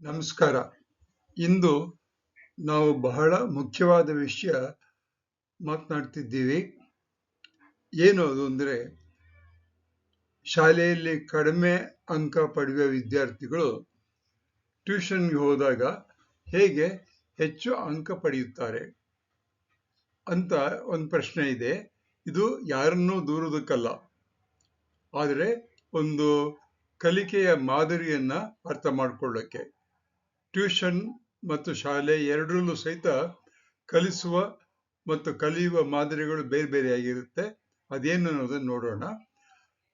ನಮಸ್ಕಾರ. ಇಂದು ನಾವು ಬಹಳ ಮುಖ್ಯವಾದ ವಿಷಯ ಮಾತನಾಡ್ತಿದ್ದೀವಿ. ಏನು ಅದು ಅಂದರೆ, ಶಾಲೆಯಲ್ಲಿ ಕಡಿಮೆ ಅಂಕ ಪಡೆಯುವ ವಿದ್ಯಾರ್ಥಿಗಳು ಟ್ಯೂಷನ್ಗೆ ಹೋದಾಗ ಹೇಗೆ ಹೆಚ್ಚು ಅಂಕ ಪಡೆಯುತ್ತಾರೆ ಅಂತ ಒಂದು ಪ್ರಶ್ನೆ ಇದೆ. ಇದು ಯಾರನ್ನೂ ದೂರುವುದಕ್ಕಲ್ಲ, ಆದರೆ ಒಂದು ಕಲಿಕೆಯ ಮಾದರಿಯನ್ನ ಅರ್ಥ ಮಾಡಿಕೊಳ್ಳೋಕ್ಕೆ. ಟ್ಯೂಷನ್ ಮತ್ತು ಶಾಲೆ ಎರಡರಲ್ಲೂ ಸಹಿತ ಕಲಿಸುವ ಮತ್ತು ಕಲಿಯುವ ಮಾದರಿಗಳು ಬೇರೆ ಬೇರೆಯಾಗಿರುತ್ತೆ. ಅದೇನು ಅನ್ನೋದನ್ನು ನೋಡೋಣ.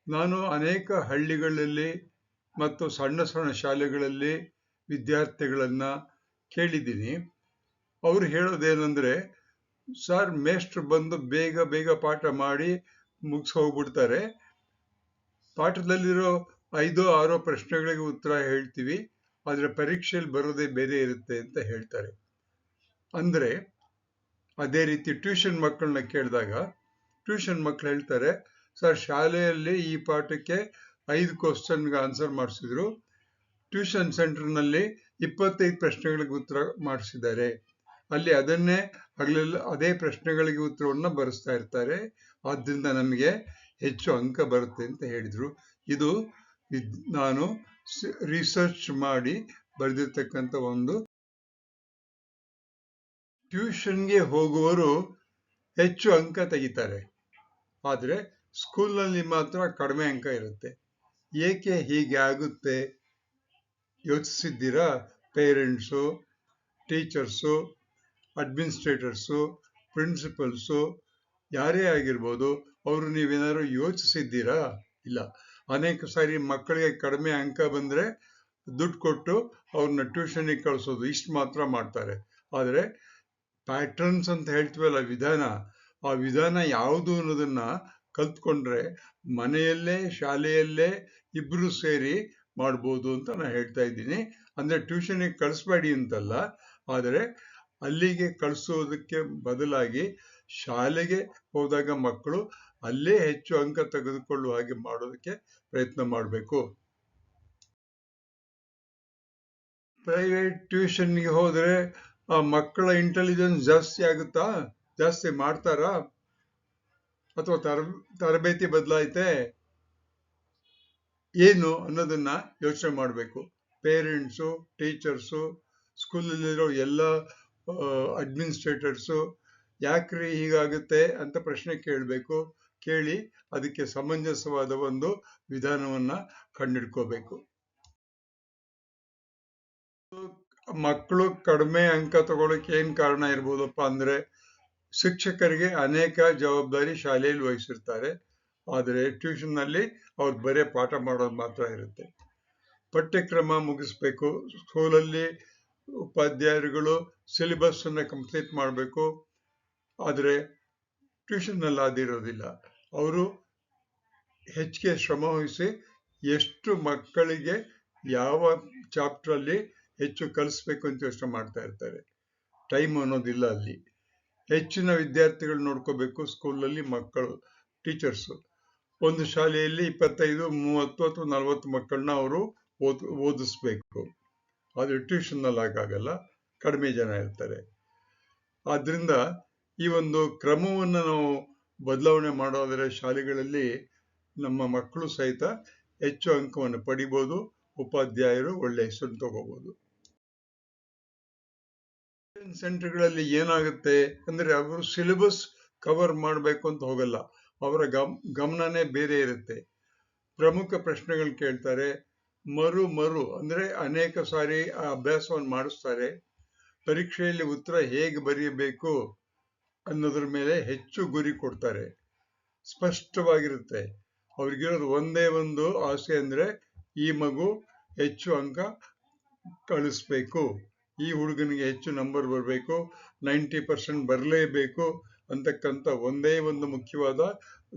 ನಾನು ಅನೇಕ ಹಳ್ಳಿಗಳಲ್ಲಿ ಮತ್ತು ಸಣ್ಣ ಸಣ್ಣ ಶಾಲೆಗಳಲ್ಲಿ ವಿದ್ಯಾರ್ಥಿಗಳನ್ನ ಕೇಳಿದ್ದೀನಿ. ಅವರು ಹೇಳೋದೇನೆಂದ್ರೆ, ಸರ್, ಮೇಷ್ಟ್ರು ಬಂದು ಬೇಗ ಬೇಗ ಪಾಠ ಮಾಡಿ ಮುಗಿಸ್ ಹೋಗ್ಬಿಡ್ತಾರೆ. ಪಾಠದಲ್ಲಿರೋ 5-6 ಪ್ರಶ್ನೆಗಳಿಗೆ ಉತ್ತರ ಹೇಳ್ತೀವಿ, ಆದರೆ ಪರೀಕ್ಷೆಯಲ್ಲಿ ಬರೋದೇ ಬೇರೆ ಇರುತ್ತೆ ಅಂತ ಹೇಳ್ತಾರೆ. ಅಂದರೆ ಅದೇ ರೀತಿ ಟ್ಯೂಷನ್ ಮಕ್ಕಳನ್ನ ಕೇಳಿದಾಗ ಟ್ಯೂಷನ್ ಮಕ್ಕಳು ಹೇಳ್ತಾರೆ, ಸರ್, ಶಾಲೆಯಲ್ಲಿ ಈ ಪಾಠಕ್ಕೆ 5 ಕ್ವಶನ್ಗೆ ಆನ್ಸರ್ ಮಾಡಿಸಿದ್ರು, ಟ್ಯೂಷನ್ ಸೆಂಟರ್ನಲ್ಲಿ 25 ಪ್ರಶ್ನೆಗಳಿಗೆ ಉತ್ತರ ಮಾಡಿಸಿದ್ದಾರೆ. ಅಲ್ಲಿ ಅದನ್ನೇ ಅದೇ ಪ್ರಶ್ನೆಗಳಿಗೆ ಉತ್ತರವನ್ನು ಬರೆಸ್ತಾ ಇರ್ತಾರೆ. ಆದ್ದರಿಂದ ನಮಗೆ ಹೆಚ್ಚು ಅಂಕ ಬರುತ್ತೆ ಅಂತ ಹೇಳಿದ್ರು. ಇದು ನಾನು ರಿಸರ್ಚ್ ಮಾಡಿ ಬರೆದಿರ್ತಕ್ಕಂಥ ಒಂದು. ಟ್ಯೂಷನ್ಗೆ ಹೋಗುವವರು ಹೆಚ್ಚು ಅಂಕ ತೆಗಿತಾರೆ, ಆದರೆ ಸ್ಕೂಲ್ನಲ್ಲಿ ಮಾತ್ರ ಕಡಿಮೆ ಅಂಕ ಇರುತ್ತೆ. ಏಕೆ ಹೀಗೆ ಆಗುತ್ತೆ ಯೋಚಿಸಿದ್ದೀರಾ? ಪೇರೆಂಟ್ಸು, ಟೀಚರ್ಸು, ಅಡ್ಮಿನಿಸ್ಟ್ರೇಟರ್ಸು, ಪ್ರಿನ್ಸಿಪಲ್ಸು, ಯಾರೇ ಆಗಿರ್ಬೋದು, ಅವರು ನೀವೇನಾದ್ರು ಯೋಚಿಸಿದ್ದೀರಾ? ಇಲ್ಲ. ಅನೇಕ ಸಾರಿ ಮಕ್ಕಳಿಗೆ ಕಡಿಮೆ ಅಂಕ ಬಂದರೆ ದುಡ್ಡು ಕೊಟ್ಟು ಅವ್ರನ್ನ ಟ್ಯೂಷನ್ಗೆ ಕಳಿಸೋದು, ಇಷ್ಟು ಮಾತ್ರ ಮಾಡ್ತಾರೆ. ಆದರೆ ಪ್ಯಾಟ್ರನ್ಸ್ ಅಂತ ಹೇಳ್ತೀವಲ್ಲ, ಆ ವಿಧಾನ ಯಾವುದು ಅನ್ನೋದನ್ನ ಕಲ್ತ್ಕೊಂಡ್ರೆ ಮನೆಯಲ್ಲೇ ಶಾಲೆಯಲ್ಲೇ ಇಬ್ರು ಸೇರಿ ಮಾಡ್ಬೋದು ಅಂತ ನಾನು ಹೇಳ್ತಾ ಇದ್ದೀನಿ. ಅಂದ್ರೆ ಟ್ಯೂಷನ್ಗೆ ಕಳಿಸ್ಬೇಡಿ ಅಂತಲ್ಲ, ಆದರೆ ಅಲ್ಲಿಗೆ ಕಳಿಸೋದಕ್ಕೆ ಬದಲಾಗಿ ಶಾಲೆಗೆ ಹೋದಾಗ ಮಕ್ಕಳು ಅಲ್ಲೇ ಹೆಚ್ಚು ಅಂಕ ತೆಗೆದುಕೊಳ್ಳುವ ಹಾಗೆ ಮಾಡೋದಕ್ಕೆ ಪ್ರಯತ್ನ ಮಾಡಬೇಕು. ಪ್ರೈವೇಟ್ ಟ್ಯೂಷನ್ಗೆ ಹೋದರೆ ಆ ಮಕ್ಕಳ ಇಂಟೆಲಿಜೆನ್ಸ್ ಜಾಸ್ತಿ ಆಗುತ್ತಾ? ಜಾಸ್ತಿ ಮಾಡ್ತಾರಾ? ಅಥವಾ ತರಬೇತಿ ಬದಲಾಯ್ತೆ ಏನು ಅನ್ನೋದನ್ನ ಯೋಚನೆ ಮಾಡಬೇಕು. ಪೇರೆಂಟ್ಸು, ಟೀಚರ್ಸು, ಸ್ಕೂಲಲ್ಲಿರೋ ಎಲ್ಲ ಅಡ್ಮಿನಿಸ್ಟ್ರೇಟರ್ಸು ಯಾಕ್ರಿ ಹೀಗಾಗುತ್ತೆ ಅಂತ ಪ್ರಶ್ನೆ ಕೇಳಬೇಕು. ಕೇಳಿ ಅದಕ್ಕೆ ಸಮಂಜಸವಾದ ಒಂದು ವಿಧಾನವನ್ನ ಕಂಡಿಡ್ಕೋಬೇಕು. ಮಕ್ಕಳು ಕಡಿಮೆ ಅಂಕ ತಗೊಳ್ಳೋಕೆ ಏನ್ ಕಾರಣ ಇರ್ಬೋದಪ್ಪ ಅಂದ್ರೆ, ಶಿಕ್ಷಕರಿಗೆ ಅನೇಕ ಜವಾಬ್ದಾರಿ ಶಾಲೆಯಲ್ಲಿ ವಹಿಸಿರ್ತಾರೆ, ಆದರೆ ಟ್ಯೂಷನ್ ನಲ್ಲಿ ಅವ್ರು ಬರೀ ಪಾಠ ಮಾಡೋದು ಮಾತ್ರ ಇರುತ್ತೆ. ಪಠ್ಯಕ್ರಮ ಮುಗಿಸ್ಬೇಕು. ಸ್ಕೂಲಲ್ಲಿ ಉಪಾಧ್ಯಾಯರುಗಳು ಸಿಲೆಬಸ್ ಅನ್ನ ಕಂಪ್ಲೀಟ್ ಮಾಡಬೇಕು, ಆದರೆ ಟ್ಯೂಷನ್ ನಲ್ಲಿ ಅದಿರೋದಿಲ್ಲ. ಅವರು ಹೆಚ್ಚಿಗೆ ಶ್ರಮ ವಹಿಸಿ ಎಷ್ಟು ಮಕ್ಕಳಿಗೆ ಯಾವ ಚಾಪ್ಟರ್ ಅಲ್ಲಿ ಹೆಚ್ಚು ಕಲಿಸ್ಬೇಕು ಅಂತ ಯೋಚನೆ ಮಾಡ್ತಾ ಇರ್ತಾರೆ. ಟೈಮ್ ಅನ್ನೋದಿಲ್ಲ ಅಲ್ಲಿ. ಹೆಚ್ಚಿನ ವಿದ್ಯಾರ್ಥಿಗಳು ನೋಡ್ಕೋಬೇಕು ಸ್ಕೂಲಲ್ಲಿ ಮಕ್ಕಳು, ಟೀಚರ್ಸು. ಒಂದು ಶಾಲೆಯಲ್ಲಿ 25, 30 ಅಥವಾ 40 ಮಕ್ಕಳನ್ನ ಅವರು ಓದಿಸ್ಬೇಕು. ಆದ್ರೆ ಟ್ಯೂಷನ್ ನಲ್ಲಿ ಆಗಾಗಲ್ಲ, ಕಡಿಮೆ ಜನ ಇರ್ತಾರೆ. ಆದ್ರಿಂದ ಈ ಒಂದು ಕ್ರಮವನ್ನು ನಾವು ಬದಲಾವಣೆ ಮಾಡೋದ್ರೆ ಶಾಲೆಗಳಲ್ಲಿ ನಮ್ಮ ಮಕ್ಕಳು ಸಹಿತ ಹೆಚ್ಚು ಅಂಕವನ್ನು ಪಡಿಬಹುದು, ಉಪಾಧ್ಯಾಯರು ಒಳ್ಳೆ ಹೆಸರು ತಗೋಬಹುದು. ಸೆಂಟರ್ಗಳಲ್ಲಿ ಏನಾಗುತ್ತೆ ಅಂದ್ರೆ, ಅವರು ಸಿಲೆಬಸ್ ಕವರ್ ಮಾಡಬೇಕು ಅಂತ ಹೋಗಲ್ಲ, ಅವರ ಗಮನನೇ ಬೇರೆ ಇರುತ್ತೆ. ಪ್ರಮುಖ ಪ್ರಶ್ನೆಗಳು ಕೇಳ್ತಾರೆ, ಮರು ಅಂದ್ರೆ ಅನೇಕ ಸಾರಿ ಆ ಅಭ್ಯಾಸವನ್ನು ಮಾಡಿಸ್ತಾರೆ. ಪರೀಕ್ಷೆಯಲ್ಲಿ ಉತ್ತರ ಹೇಗೆ ಬರೆಯಬೇಕು ಅನ್ನೋದ್ರ ಮೇಲೆ ಹೆಚ್ಚು ಗುರಿ ಕೊಡ್ತಾರೆ. ಸ್ಪಷ್ಟವಾಗಿರುತ್ತೆ. ಅವ್ರಿಗಿರೋದು ಒಂದೇ ಒಂದು ಆಸೆ ಅಂದ್ರೆ, ಈ ಮಗು ಹೆಚ್ಚು ಅಂಕ ಕಳಿಸ್ಬೇಕು, ಈ ಹುಡುಗನಿಗೆ ಹೆಚ್ಚು ನಂಬರ್ ಬರಬೇಕು, 90% ಬರಲೇಬೇಕು ಅಂತಕ್ಕಂಥ ಒಂದೇ ಒಂದು ಮುಖ್ಯವಾದ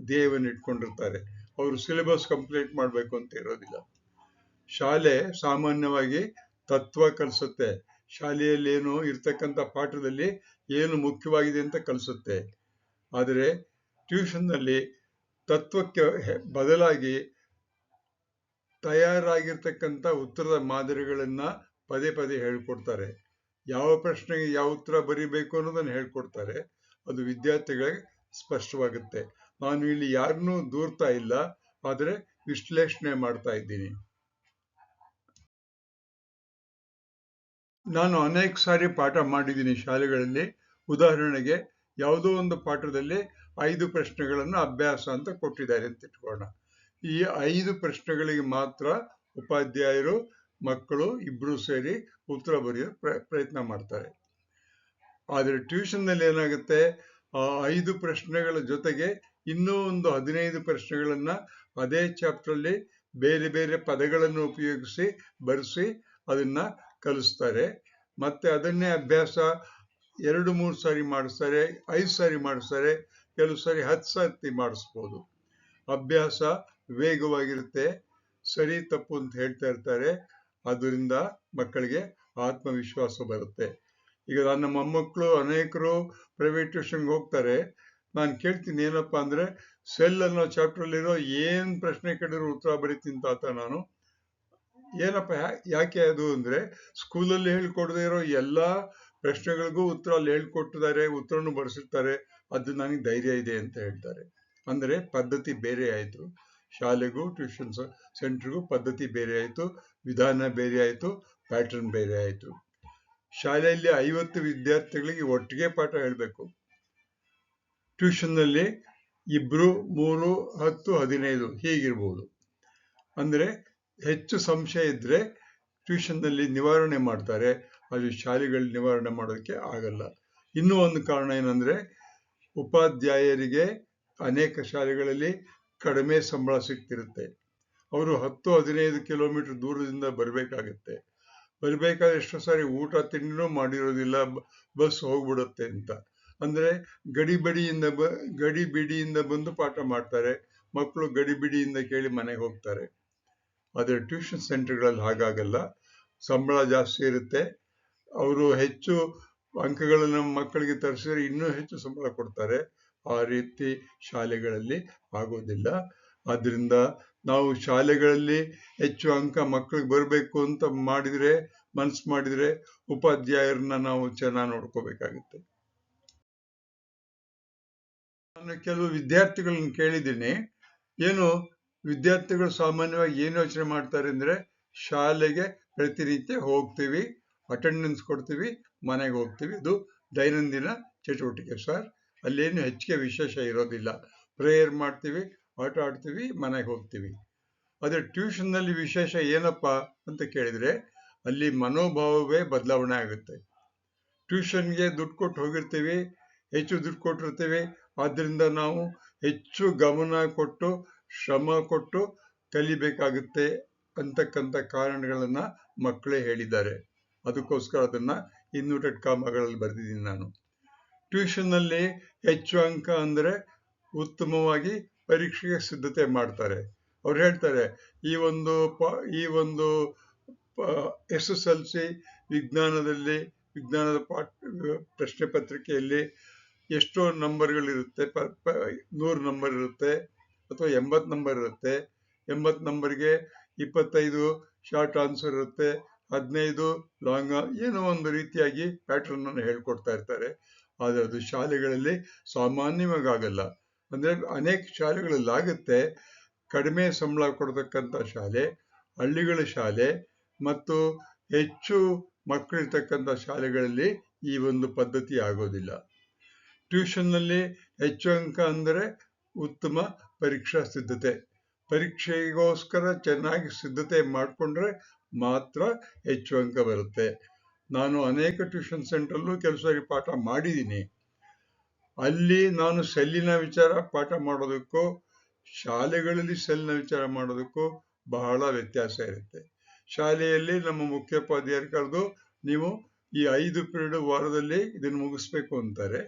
ಧ್ಯೇಯವನ್ನು ಇಟ್ಕೊಂಡಿರ್ತಾರೆ. ಅವರು ಸಿಲೆಬಸ್ ಕಂಪ್ಲೀಟ್ ಮಾಡಬೇಕು ಅಂತ ಇರೋದಿಲ್ಲ. ಶಾಲೆ ಸಾಮಾನ್ಯವಾಗಿ ತತ್ವ ಕಲಿಸುತ್ತೆ. ಶಾಲೆಯಲ್ಲಿ ಏನು ಇರ್ತಕ್ಕಂಥ ಪಾಠದಲ್ಲಿ ಏನು ಮುಖ್ಯವಾಗಿದೆ ಅಂತ ಕಲಿಸುತ್ತೆ. ಆದರೆ ಟ್ಯೂಷನ್ ನಲ್ಲಿ ತತ್ವಕ್ಕೆ ಬದಲಾಗಿ ತಯಾರಾಗಿರ್ತಕ್ಕಂಥ ಉತ್ತರದ ಮಾದರಿಗಳನ್ನ ಪದೇ ಪದೇ ಹೇಳ್ಕೊಡ್ತಾರೆ. ಯಾವ ಪ್ರಶ್ನೆಗೆ ಯಾವ ಉತ್ತರ ಬರೀಬೇಕು ಅನ್ನೋದನ್ನು ಹೇಳ್ಕೊಡ್ತಾರೆ. ಅದು ವಿದ್ಯಾರ್ಥಿಗಳಿಗೆ ಸ್ಪಷ್ಟವಾಗುತ್ತೆ. ನಾನು ಇಲ್ಲಿ ಯಾರನ್ನೂ ದೂರ್ತಾ ಇಲ್ಲ, ಆದರೆ ವಿಶ್ಲೇಷಣೆ ಮಾಡ್ತಾ ಇದ್ದೀನಿ. ನಾನು ಅನೇಕ ಸಾರಿ ಪಾಠ ಮಾಡಿದ್ದೀನಿ ಶಾಲೆಗಳಲ್ಲಿ. ಉದಾಹರಣೆಗೆ ಯಾವುದೋ ಒಂದು ಪಾಠದಲ್ಲಿ 5 ಪ್ರಶ್ನೆಗಳನ್ನು ಅಭ್ಯಾಸ ಅಂತ ಕೊಟ್ಟಿದ್ದಾರೆ ಅಂತ ಇಟ್ಕೊಳ್ಳೋಣ. ಈ 5 ಪ್ರಶ್ನೆಗಳಿಗೆ ಮಾತ್ರ ಉಪಾಧ್ಯಾಯರು ಮಕ್ಕಳು ಇಬ್ರು ಸೇರಿ ಉತ್ತರ ಬರೆಯೋ ಪ್ರಯತ್ನ ಮಾಡ್ತಾರೆ. ಆದರೆ ಟ್ಯೂಷನ್ನಲ್ಲಿ ಏನಾಗುತ್ತೆ, ಆ 5 ಪ್ರಶ್ನೆಗಳ ಜೊತೆಗೆ ಇನ್ನೂ ಒಂದು 15 ಪ್ರಶ್ನೆಗಳನ್ನ ಅದೇ ಚಾಪ್ಟರ್ಲಿ ಬೇರೆ ಬೇರೆ ಪದಗಳನ್ನು ಉಪಯೋಗಿಸಿ ಬರೆಸಿ ಅದನ್ನ ಕಲಿಸ್ತಾರೆ. ಮತ್ತೆ ಅದನ್ನೇ ಅಭ್ಯಾಸ 2-3 ಸಾರಿ ಮಾಡಿಸ್ತಾರೆ, 5 ಸಾರಿ ಮಾಡಿಸ್ತಾರೆ, ಕೆಲವು ಸಾರಿ 10 ಸಾರಿ ಮಾಡಿಸ್ಬೋದು. ಅಭ್ಯಾಸ ವೇಗವಾಗಿರುತ್ತೆ, ಸರಿ ತಪ್ಪು ಅಂತ ಹೇಳ್ತಾ ಇರ್ತಾರೆ. ಅದರಿಂದ ಮಕ್ಕಳಿಗೆ ಆತ್ಮವಿಶ್ವಾಸ ಬರುತ್ತೆ. ಈಗ ನನ್ನ ಮೊಮ್ಮಕ್ಕಳು ಅನೇಕರು ಪ್ರೈವೇಟ್ ಟ್ಯೂಷನ್ಗೆ ಹೋಗ್ತಾರೆ. ನಾನು ಕೇಳ್ತೀನಿ, ಏನಪ್ಪಾ ಅಂದ್ರೆ ಸೆಲ್ ಅನ್ನೋ ಚಾಪ್ಟರ್ಲಿರೋ ಏನ್ ಪ್ರಶ್ನೆ ಕೇಳಿದ್ರು ಉತ್ತರ ಬರೀತೀನಿ ತಾತ ನಾನು. ಏನಪ್ಪ ಯಾಕೆ ಅದು ಅಂದ್ರೆ, ಸ್ಕೂಲಲ್ಲಿ ಹೇಳ್ಕೊಡದೇ ಇರೋ ಎಲ್ಲಾ ಪ್ರಶ್ನೆಗಳಿಗೂ ಉತ್ತರ ಅಲ್ಲಿ ಹೇಳ್ಕೊಟ್ಟಿದ್ದಾರೆ, ಉತ್ತರನು ಬರೆಸಿರ್ತಾರೆ, ಅದು ನನಗೆ ಧೈರ್ಯ ಇದೆ ಅಂತ ಹೇಳ್ತಾರೆ. ಅಂದ್ರೆ ಪದ್ಧತಿ ಬೇರೆ ಆಯ್ತು, ಶಾಲೆಗೂ ಟ್ಯೂಷನ್ ಸೆಂಟರ್ಗೂ ಪದ್ಧತಿ ಬೇರೆ ಆಯ್ತು, ವಿಧಾನ ಬೇರೆ ಆಯ್ತು, ಪ್ಯಾಟರ್ನ್ ಬೇರೆ ಆಯ್ತು. ಶಾಲೆಯಲ್ಲಿ 50 ವಿದ್ಯಾರ್ಥಿಗಳಿಗೆ ಒಟ್ಟಿಗೆ ಪಾಠ ಹೇಳ್ಬೇಕು. ಟ್ಯೂಷನ್ನಲ್ಲಿ 2, 3, 10, 15 ಹೀಗಿರ್ಬೋದು. ಅಂದ್ರೆ ಹೆಚ್ಚು ಸಂಶಯ ಇದ್ರೆ ಟ್ಯೂಷನ್ನಲ್ಲಿ ನಿವಾರಣೆ ಮಾಡ್ತಾರೆ, ಅದು ಶಾಲೆಗಳಲ್ಲಿ ನಿವಾರಣೆ ಮಾಡೋದಕ್ಕೆ ಆಗಲ್ಲ. ಇನ್ನೂ ಒಂದು ಕಾರಣ ಏನಂದ್ರೆ, ಉಪಾಧ್ಯಾಯರಿಗೆ ಅನೇಕ ಶಾಲೆಗಳಲ್ಲಿ ಕಡಿಮೆ ಸಂಬಳ ಸಿಗ್ತಿರುತ್ತೆ. ಅವರು 10-15 ಕಿಲೋಮೀಟರ್ ದೂರದಿಂದ ಬರಬೇಕಾಗತ್ತೆ. ಬರಬೇಕಾದ್ರೆ ಎಷ್ಟೋ ಸಾರಿ ಊಟ ತಿಂಡಿನೂ ಮಾಡಿರೋದಿಲ್ಲ, ಬಸ್ ಹೋಗ್ಬಿಡುತ್ತೆ ಅಂತ. ಅಂದ್ರೆ ಗಡಿಬಿಡಿಯಿಂದ ಬಂದು ಪಾಠ ಮಾಡ್ತಾರೆ. ಮಕ್ಕಳು ಗಡಿಬಿಡಿಯಿಂದ ಕೇಳಿ ಮನೆಗೆ ಹೋಗ್ತಾರೆ. ಆದರೆ ಟ್ಯೂಷನ್ ಸೆಂಟರ್ಗಳಲ್ಲಿ ಹಾಗಾಗಲ್ಲ, ಸಂಬಳ ಜಾಸ್ತಿ ಇರುತ್ತೆ. ಅವರು ಹೆಚ್ಚು ಅಂಕಗಳನ್ನು ಮಕ್ಕಳಿಗೆ ತರಿಸಿದ್ರೆ ಇನ್ನೂ ಹೆಚ್ಚು ಸಂಬಳ ಕೊಡ್ತಾರೆ. ಆ ರೀತಿ ಶಾಲೆಗಳಲ್ಲಿ ಆಗೋದಿಲ್ಲ. ಆದ್ರಿಂದ ನಾವು ಶಾಲೆಗಳಲ್ಲಿ ಹೆಚ್ಚು ಅಂಕ ಮಕ್ಕಳಿಗೆ ಬರಬೇಕು ಅಂತ ಮನಸ್ಸು ಮಾಡಿದ್ರೆ ಉಪಾಧ್ಯಾಯರನ್ನ ನಾವು ಚೆನ್ನಾಗಿ ನೋಡ್ಕೋಬೇಕಾಗುತ್ತೆ. ನಾನು ಕೆಲವು ವಿದ್ಯಾರ್ಥಿಗಳನ್ನ ಕೇಳಿದ್ದೀನಿ, ಏನು ವಿದ್ಯಾರ್ಥಿಗಳು ಸಾಮಾನ್ಯವಾಗಿ ಏನು ಯೋಚನೆ ಮಾಡ್ತಾರೆ ಅಂದ್ರೆ, ಶಾಲೆಗೆ ಪ್ರತಿನಿತ್ಯ ಹೋಗ್ತೀವಿ, ಅಟೆಂಡೆನ್ಸ್ ಕೊಡ್ತೀವಿ, ಮನೆಗೆ ಹೋಗ್ತೀವಿ, ಇದು ದೈನಂದಿನ ಚಟುವಟಿಕೆ ಸರ್, ಅಲ್ಲೇನು ಹೆಚ್ಚಿಗೆ ವಿಶೇಷ ಇರೋದಿಲ್ಲ, ಪ್ರೇಯರ್ ಮಾಡ್ತೀವಿ, ಆಟ ಆಡ್ತೀವಿ, ಮನೆಗೆ ಹೋಗ್ತೀವಿ. ಆದರೆ ಟ್ಯೂಷನ್ನಲ್ಲಿ ವಿಶೇಷ ಏನಪ್ಪಾ ಅಂತ ಕೇಳಿದ್ರೆ, ಅಲ್ಲಿ ಮನೋಭಾವವೇ ಬದಲಾವಣೆ ಆಗುತ್ತೆ. ಟ್ಯೂಷನ್ಗೆ ದುಡ್ಡು ಕೊಟ್ಟು ಹೋಗಿರ್ತೀವಿ, ಹೆಚ್ಚು ದುಡ್ಡು ಕೊಟ್ಟಿರ್ತೀವಿ, ಆದ್ದರಿಂದ ನಾವು ಹೆಚ್ಚು ಗಮನ ಕೊಟ್ಟು ಶ್ರಮ ಕೊಟ್ಟು ಕಲಿಬೇಕಾಗುತ್ತೆ ಅಂತಕ್ಕಂಥ ಕಾರಣಗಳನ್ನ ಮಕ್ಕಳೇ ಹೇಳಿದ್ದಾರೆ. ಅದಕ್ಕೋಸ್ಕರ ಅದನ್ನ ಇನ್ವರ್ಟೆಡ್ ಕಾಮಗಳಲ್ಲಿ ಬರೆದಿದ್ದೀನಿ ನಾನು. ಟ್ಯೂಷನ್ನಲ್ಲಿ ಹೆಚ್ಚು ಅಂಕ ಅಂದ್ರೆ ಉತ್ತಮವಾಗಿ ಪರೀಕ್ಷೆಗೆ ಸಿದ್ಧತೆ ಮಾಡ್ತಾರೆ. ಅವ್ರು ಹೇಳ್ತಾರೆ, ಈ ಒಂದು SSLC ವಿಜ್ಞಾನದ ಪ್ರಶ್ನೆ ಪತ್ರಿಕೆಯಲ್ಲಿ ಎಷ್ಟೋ ನಂಬರ್ಗಳಿರುತ್ತೆ, 100 ನಂಬರ್ ಇರುತ್ತೆ ಅಥವಾ 80 ನಂಬರ್ ಇರುತ್ತೆ. 80 ನಂಬರ್ಗೆ 25 ಶಾರ್ಟ್ ಆನ್ಸರ್ ಇರುತ್ತೆ, 15 ಲಾಂಗ್, ಏನೋ ಒಂದು ರೀತಿಯಾಗಿ ಪ್ಯಾಟರ್ನ್ ಅನ್ನು ಹೇಳ್ಕೊಡ್ತಾ ಇರ್ತಾರೆ. ಆದರೆ ಅದು ಶಾಲೆಗಳಲ್ಲಿ ಸಾಮಾನ್ಯವಾಗಿ ಆಗಲ್ಲ. ಅಂದ್ರೆ ಅನೇಕ ಶಾಲೆಗಳಲ್ಲಿ ಆಗುತ್ತೆ, ಕಡಿಮೆ ಸಂಬಳ ಕೊಡ್ತಕ್ಕಂಥ ಶಾಲೆ, ಹಳ್ಳಿಗಳ ಶಾಲೆ ಮತ್ತು ಹೆಚ್ಚು ಮಕ್ಕಳಿರ್ತಕ್ಕಂಥ ಶಾಲೆಗಳಲ್ಲಿ ಈ ಒಂದು ಪದ್ಧತಿ ಆಗೋದಿಲ್ಲ. ಟ್ಯೂಷನ್ನಲ್ಲಿ ಹೆಚ್ಚು ಅಂಕ ಅಂದರೆ ಉತ್ತಮ ಪರೀಕ್ಷಾ ಸಿದ್ಧತೆ. ಪರೀಕ್ಷೆಗೋಸ್ಕರ ಚೆನ್ನಾಗಿ ಸಿದ್ಧತೆ ಮಾಡಿಕೊಂಡ್ರೆ ಮಾತ್ರ ಹೆಚ್ಚು ಅಂಕ ಬರುತ್ತೆ. ನಾನು ಅನೇಕ ಟ್ಯೂಷನ್ ಸೆಂಟರ್ಲ್ಲೂ ಕೆಲವು ಸಾರಿ ಪಾಠ ಮಾಡಿದ್ದೀನಿ. ಅಲ್ಲಿ ನಾನು ಸೆಲ್ಲಿನ ವಿಚಾರ ಪಾಠ ಮಾಡೋದಕ್ಕೂ ಶಾಲೆಗಳಲ್ಲಿ ಸೆಲ್ನ ವಿಚಾರ ಮಾಡೋದಕ್ಕೂ ಬಹಳ ವ್ಯತ್ಯಾಸ ಇರುತ್ತೆ. ಶಾಲೆಯಲ್ಲಿ ನಮ್ಮ ಮುಖ್ಯೋಪಾಧ್ಯಾಯರು ಕರೆದು, ನೀವು ಈ 5 ಪೀರಿಯಡ್ ವಾರದಲ್ಲಿ ಇದನ್ನು ಮುಗಿಸ್ಬೇಕು ಅಂತಾರೆ.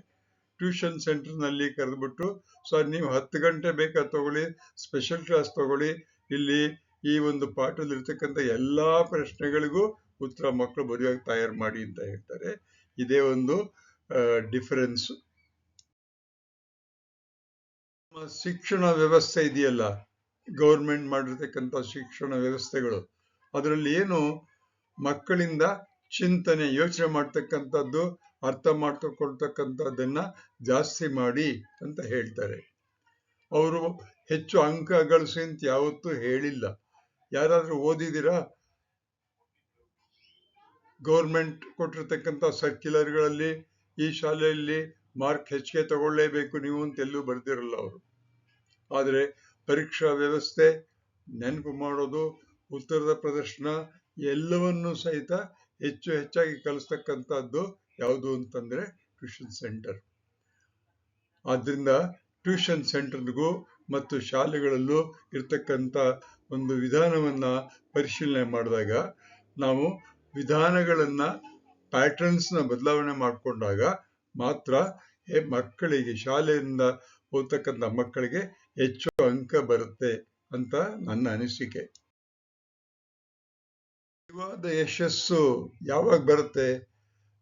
ಟ್ಯೂಷನ್ ಸೆಂಟರ್ನಲ್ಲಿ ಕರೆದ್ಬಿಟ್ಟು, ಸರ್ ನೀವು 10 ಗಂಟೆ ಬೇಕಾ ತಗೊಳ್ಳಿ, ಸ್ಪೆಷಲ್ ಕ್ಲಾಸ್ ತಗೊಳ್ಳಿ, ಇಲ್ಲಿ ಈ ಒಂದು ಪಾಠದಲ್ಲಿ ಇರ್ತಕ್ಕಂಥ ಎಲ್ಲಾ ಪ್ರಶ್ನೆಗಳಿಗೂ ಉತ್ತರ ಮಕ್ಕಳು ಬರೆಯುವಾಗ ತಯಾರು ಮಾಡಿ ಅಂತ ಹೇಳ್ತಾರೆ. ಇದೇ ಒಂದು ಡಿಫರೆನ್ಸ್. ಶಿಕ್ಷಣ ವ್ಯವಸ್ಥೆ ಇದೆಯಲ್ಲ, ಗೌರ್ಮೆಂಟ್ ಮಾಡಿರ್ತಕ್ಕಂಥ ಶಿಕ್ಷಣ ವ್ಯವಸ್ಥೆಗಳು, ಅದರಲ್ಲಿ ಏನು ಮಕ್ಕಳಿಂದ ಚಿಂತನೆ, ಯೋಚನೆ ಮಾಡ್ತಕ್ಕಂಥದ್ದು, ಅರ್ಥ ಮಾಡ್ಕೊಳ್ತಕ್ಕಂಥದ್ದನ್ನ ಜಾಸ್ತಿ ಮಾಡಿ ಅಂತ ಹೇಳ್ತಾರೆ. ಅವರು ಹೆಚ್ಚು ಅಂಕ ಗಳಿಸಿ ಅಂತ ಯಾವತ್ತೂ ಹೇಳಿಲ್ಲ. ಯಾರಾದ್ರೂ ಓದಿದಿರಾ? ಗೌರ್ಮೆಂಟ್ ಕೊಟ್ಟಿರ್ತಕ್ಕಂಥ ಸರ್ಕ್ಯುಲರ್ಗಳಲ್ಲಿ ಈ ಶಾಲೆಯಲ್ಲಿ ಮಾರ್ಕ್ ಹೆಚ್ಚಿಗೆ ತಗೊಳ್ಳೇಬೇಕು ನೀವು ಅಂತ ಎಲ್ಲೂ ಬರ್ದಿರಲ್ಲ ಅವರು. ಆದರೆ ಪರೀಕ್ಷಾ ವ್ಯವಸ್ಥೆ, ನೆನಪು ಮಾಡೋದು, ಉತ್ತರದ ಪ್ರದರ್ಶನ ಎಲ್ಲವನ್ನೂ ಸಹಿತ ಹೆಚ್ಚಾಗಿ ಕಲಿಸ್ತಕ್ಕಂಥದ್ದು ಯಾವುದು ಅಂತಂದ್ರೆ ಟ್ಯೂಷನ್ ಸೆಂಟರ್. ಆದ್ರಿಂದ ಟ್ಯೂಷನ್ ಸೆಂಟರ್ಗೂ ಮತ್ತು ಶಾಲೆಗಳಲ್ಲೂ ಇರ್ತಕ್ಕಂಥ ಒಂದು ವಿಧಾನವನ್ನ ಪರಿಶೀಲನೆ ಮಾಡಿದಾಗ ನಾವು ವಿಧಾನಗಳನ್ನ, ಪ್ಯಾಟರ್ನ್ಸ್ನ ಬದಲಾವಣೆ ಮಾಡಿಕೊಂಡಾಗ ಮಾತ್ರ ಮಕ್ಕಳಿಗೆ, ಶಾಲೆಯಿಂದ ಓದ್ತಕ್ಕಂಥ ಮಕ್ಕಳಿಗೆ ಹೆಚ್ಚು ಅಂಕ ಬರುತ್ತೆ ಅಂತ ನನ್ನ ಅನಿಸಿಕೆ. ನಿಜವಾದ ಯಶಸ್ಸು ಯಾವಾಗ ಬರುತ್ತೆ?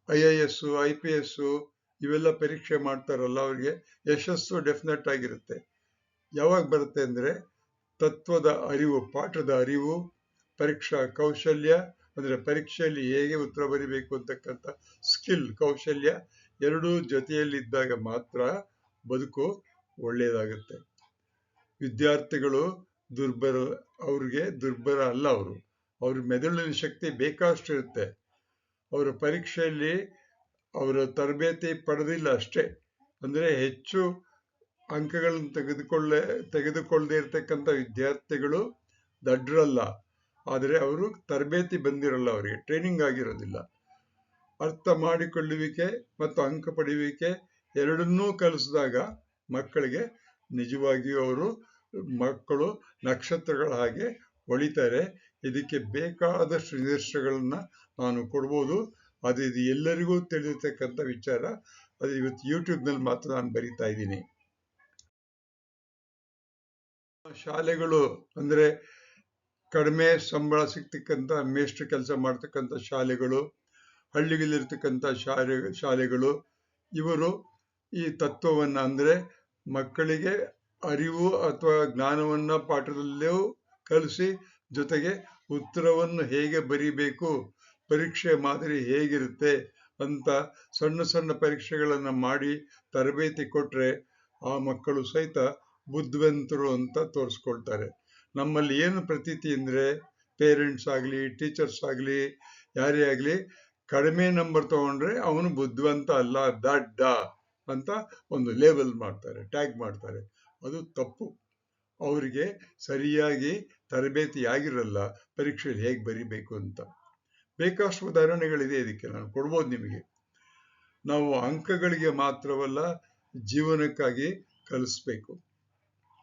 IAS, IPS ಇವೆಲ್ಲ ಪರೀಕ್ಷೆ ಮಾಡ್ತಾರಲ್ಲ, ಅವ್ರಿಗೆ ಯಶಸ್ಸು ಡೆಫಿನೆಟ್ ಆಗಿರುತ್ತೆ. ಯಾವಾಗ ಬರುತ್ತೆ ಅಂದ್ರೆ ತತ್ವದ ಅರಿವು, ಪಾಠದ ಅರಿವು, ಪರೀಕ್ಷಾ ಕೌಶಲ್ಯ ಅಂದ್ರೆ ಪರೀಕ್ಷೆಯಲ್ಲಿ ಹೇಗೆ ಉತ್ತರ ಬರಿಬೇಕು ಅಂತಕ್ಕಂಥ ಸ್ಕಿಲ್, ಕೌಶಲ್ಯ ಎರಡೂ ಜೊತೆಯಲ್ಲಿದ್ದಾಗ ಮಾತ್ರ ಬದುಕು ಒಳ್ಳೆಯದಾಗುತ್ತೆ. ವಿದ್ಯಾರ್ಥಿಗಳು ಅವ್ರಿಗೆ ದುರ್ಬಲ ಅಲ್ಲ. ಅವ್ರ ಮೆದುಳಿನ ಶಕ್ತಿ ಬೇಕಾಷ್ಟು ಇರುತ್ತೆ. ಅವರ ಪರೀಕ್ಷೆಯಲ್ಲಿ ಅವರ ತರಬೇತಿ ಪಡೆದಿಲ್ಲ ಅಷ್ಟೇ. ಅಂದ್ರೆ ಹೆಚ್ಚು ಅಂಕಗಳನ್ನು ತೆಗೆದುಕೊಳ್ಳದೆ ಇರತಕ್ಕಂಥ ವಿದ್ಯಾರ್ಥಿಗಳು ದಡ್ರಲ್ಲ. ಆದರೆ ಅವರು ತರಬೇತಿ ಬಂದಿರಲ್ಲ, ಅವರಿಗೆ ಟ್ರೈನಿಂಗ್ ಆಗಿರೋದಿಲ್ಲ. ಅರ್ಥ ಮಾಡಿಕೊಳ್ಳುವಿಕೆ ಮತ್ತು ಅಂಕ ಪಡೆಯುವಿಕೆ ಎರಡನ್ನೂ ಕಲಿಸಿದಾಗ ಮಕ್ಕಳಿಗೆ ನಿಜವಾಗಿಯೂ ಮಕ್ಕಳು ನಕ್ಷತ್ರಗಳ ಹಾಗೆ ಹೊಳಿತಾರೆ. ಇದಕ್ಕೆ ಬೇಕಾದಷ್ಟು ನಿದರ್ಶನಗಳನ್ನ ನಾನು ಕೊಡ್ಬೋದು. ಇದು ಎಲ್ಲರಿಗೂ ತಿಳಿದಿರ್ತಕ್ಕಂಥ ವಿಚಾರ. ಅದು ಇವತ್ತು ಯೂಟ್ಯೂಬ್ನಲ್ಲಿ ಮಾತ್ರ ನಾನು ಬರಿತಾ ಇದ್ದೀನಿ. ಶಾಲೆಗಳು ಅಂದ್ರೆ ಕಡಿಮೆ ಸಂಬಳ ಸಿಗ್ತಕ್ಕಂಥ ಮೇಷ್ಟ್ರ ಕೆಲಸ ಮಾಡ್ತಕ್ಕಂಥ ಶಾಲೆಗಳು, ಹಳ್ಳಿಗಳಿರ್ತಕ್ಕಂಥ ಶಾಲೆಗಳು, ಇವರು ಈ ತತ್ವವನ್ನ ಅಂದ್ರೆ ಮಕ್ಕಳಿಗೆ ಅರಿವು ಅಥವಾ ಜ್ಞಾನವನ್ನ ಪಾಠದಲ್ಲೂ ಕಲಿಸಿ, ಜೊತೆಗೆ ಉತ್ತರವನ್ನು ಹೇಗೆ ಬರಿಬೇಕು, ಪರೀಕ್ಷೆ ಮಾದರಿ ಹೇಗಿರುತ್ತೆ ಅಂತ ಸಣ್ಣ ಸಣ್ಣ ಪರೀಕ್ಷೆಗಳನ್ನ ಮಾಡಿ ತರಬೇತಿ ಕೊಟ್ರೆ ಆ ಮಕ್ಕಳು ಸಹಿತ ಬುದ್ಧಿವಂತರು ಅಂತ ತೋರಿಸ್ಕೊಳ್ತಾರೆ. ನಮ್ಮಲ್ಲಿ ಏನು ಪ್ರತೀತಿ ಅಂದ್ರೆ ಪೇರೆಂಟ್ಸ್ ಆಗ್ಲಿ, ಟೀಚರ್ಸ್ ಆಗ್ಲಿ, ಯಾರೇ ಆಗ್ಲಿ, ಕಡಿಮೆ ನಂಬರ್ ತಗೊಂಡ್ರೆ ಅವನು ಬುದ್ಧಿವಂತ ಅಲ್ಲ, ದಡ್ಡ ಅಂತ ಒಂದು ಲೇಬಲ್ ಮಾಡ್ತಾರೆ, ಟ್ಯಾಗ್ ಮಾಡ್ತಾರೆ. ಅದು ತಪ್ಪು. ಅವರಿಗೆ ಸರಿಯಾಗಿ ತರಬೇತಿ ಆಗಿರಲ್ಲ ಪರೀಕ್ಷೆಯಲ್ಲಿ ಹೇಗೆ ಬರಿಬೇಕು ಅಂತ. ಬೇಕಷ್ಟು ಉದಾಹರಣೆಗಳಿದೆ, ಇದಕ್ಕೆ ನಾನು ಕೊಡ್ಬೋದು ನಿಮಗೆ. ನಾವು ಅಂಕಗಳಿಗೆ ಮಾತ್ರವಲ್ಲ, ಜೀವನಕ್ಕಾಗಿ ಕಲಿಸ್ಬೇಕು.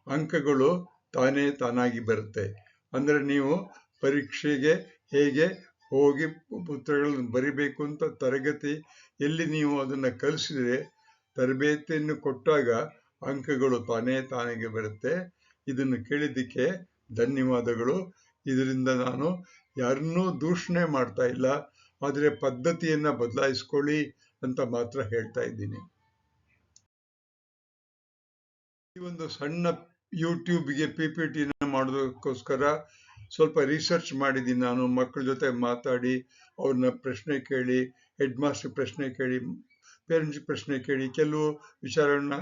ಅಂಕಗಳು ತಾನಾಗಿ ಬರುತ್ತೆ. ಅಂದ್ರೆ ನೀವು ಪರೀಕ್ಷೆಗೆ ಹೇಗೆ ಹೋಗಿ ಉತ್ತರಗಳನ್ನು ಬರಿಬೇಕು ಅಂತ ತರಗತಿ ಎಲ್ಲಿ ನೀವು ಅದನ್ನ ಕಲಿಸಿದ್ರೆ, ತರಬೇತಿಯನ್ನು ಕೊಟ್ಟಾಗ ಅಂಕಗಳು ತಾನಾಗಿ ಬರುತ್ತೆ. ಇದನ್ನು ಕೇಳಿದ್ದಕ್ಕೆ ಧನ್ಯವಾದಗಳು. ಇದರಿಂದ ನಾನು ಯಾರನ್ನೂ ದೂಷಣೆ ಮಾಡ್ತಾ ಇಲ್ಲ, ಆದರೆ ಪದ್ಧತಿಯನ್ನ ಬದಲಾಯಿಸ್ಕೊಳ್ಳಿ ಅಂತ ಮಾತ್ರ ಹೇಳ್ತಾ ಇದ್ದೀನಿ. ಈ ಒಂದು ಸಣ್ಣ ಯೂಟ್ಯೂಬ್ಗೆ PPT ಮಾಡೋದಕ್ಕೋಸ್ಕರ ಸ್ವಲ್ಪ ರಿಸರ್ಚ್ ಮಾಡಿದ್ದೀನಿ. ನಾನು ಮಕ್ಕಳ ಜೊತೆ ಮಾತಾಡಿ, ಅವ್ರನ್ನ ಪ್ರಶ್ನೆ ಕೇಳಿ, ಹೆಡ್ ಮಾಸ್ಟರ್ ಪ್ರಶ್ನೆ ಕೇಳಿ, ಪೇರೆಂಟ್ಸ್ ಪ್ರಶ್ನೆ ಕೇಳಿ, ಕೆಲವು ವಿಚಾರಗಳನ್ನ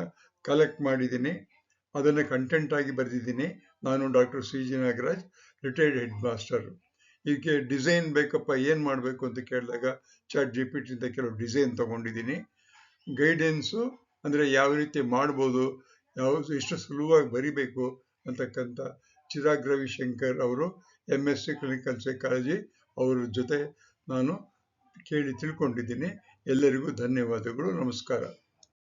ಕಲೆಕ್ಟ್ ಮಾಡಿದ್ದೀನಿ. ಅದನ್ನ ಕಂಟೆಂಟ್ ಆಗಿ ಬರೆದಿದ್ದೀನಿ. ನಾನು doctor CG Nagaraj, retired head master. ಇದಕ್ಕೆ ಡಿಸೈನ್ ಬೇಕಪ್ಪ, ಏನ್ ಮಾಡ್ಬೇಕು ಅಂತ ಕೇಳಿದಾಗ ChatGPT ಅಂತ ಕೆಲವು ಡಿಸೈನ್ ತಗೊಂಡಿದ್ದೀನಿ. ಗೈಡೆನ್ಸು ಅಂದ್ರೆ ಯಾವ ರೀತಿ ಮಾಡ್ಬೋದು, ಎಷ್ಟು ಸುಲಭವಾಗಿ ಬರಿಬೇಕು ಅಂತಕ್ಕಂಥ ಚಿರಾಗ್ ರವಿಶಂಕರ್ ಅವರು MSc ಕ್ಲಿನಿಕಲ್ ಸೈಕಾಲಜಿ ಅವರ ಜೊತೆ ನಾನು ಕೇಳಿ ತಿಳ್ಕೊಂಡಿದ್ದೀನಿ. ಎಲ್ಲರಿಗೂ ಧನ್ಯವಾದಗಳು, ನಮಸ್ಕಾರ.